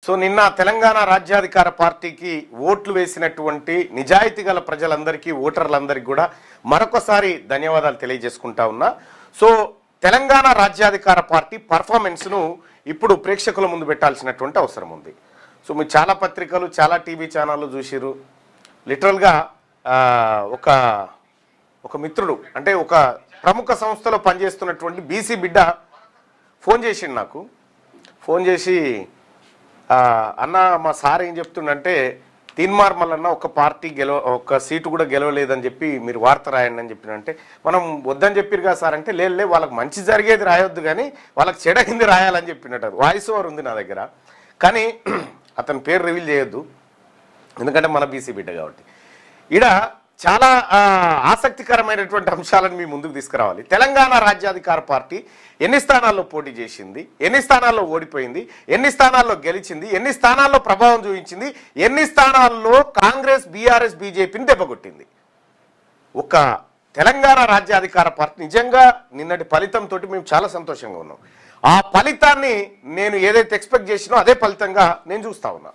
So నిన్న తెలంగాణ రాజ్యాధికార పార్టీకి ఓట్లు వేసినటువంటి నిజాయితీ గల ప్రజలందరికీ ఓటర్లందరికీ కూడా మరొకసారి ధన్యవాదాలు తెలియజేసుకుంటా ఉన్నా. సో తెలంగాణ రాజ్యాధికార పార్టీ పర్ఫార్మెన్స్ను ఇప్పుడు ప్రేక్షకుల ముందు పెట్టాల్సినటువంటి అవసరం ఉంది. సో మీరు చాలా పత్రికలు చాలా టీవీ ఛానళ్ళు చూసిరు. లిటరల్గా ఒక మిత్రుడు అంటే ఒక ప్రముఖ సంస్థలో పనిచేస్తున్నటువంటి బీసీ బిడ్డ ఫోన్ చేసిండు నాకు. ఫోన్ చేసి అన్న మా సార్ ఏం చెప్తుండంటే తీన్మార్ మల్లన్న ఒక సీటు కూడా గెలవలేదని చెప్పి మీరు వార్త రాయండి అని చెప్పినంటే మనం వద్దని చెప్పిరుగా సార్ అంటే లే వాళ్ళకి మంచి జరిగేది రాయొద్దు కానీ వాళ్ళకి చెడగింది రాయాలని చెప్పినట్టు వాయిస్ ఓవర్ ఉంది నా దగ్గర. కానీ అతని పేరు రివీల్ చేయొద్దు ఎందుకంటే మన బీసీ బిడ్డ కాబట్టి. ఈడ చాలా ఆసక్తికరమైనటువంటి అంశాలను మీ ముందుకు తీసుకురావాలి. తెలంగాణ రాజ్యాధికార పార్టీ ఎన్ని స్థానాల్లో పోటీ చేసింది, ఎన్ని స్థానాల్లో ఓడిపోయింది, ఎన్ని స్థానాల్లో గెలిచింది, ఎన్ని స్థానాల్లో ప్రభావం చూపించింది, ఎన్ని స్థానాల్లో కాంగ్రెస్ బీఆర్ఎస్ బీజేపీని దెబ్బకొట్టింది. ఒక తెలంగాణ రాజ్యాధికార పార్టీ నిజంగా నిన్నటి ఫలితంతో మేము చాలా సంతోషంగా ఉన్నాం. ఆ ఫలితాన్ని నేను ఏదైతే ఎక్స్పెక్ట్ చేసినో అదే ఫలితంగా నేను చూస్తా ఉన్నా.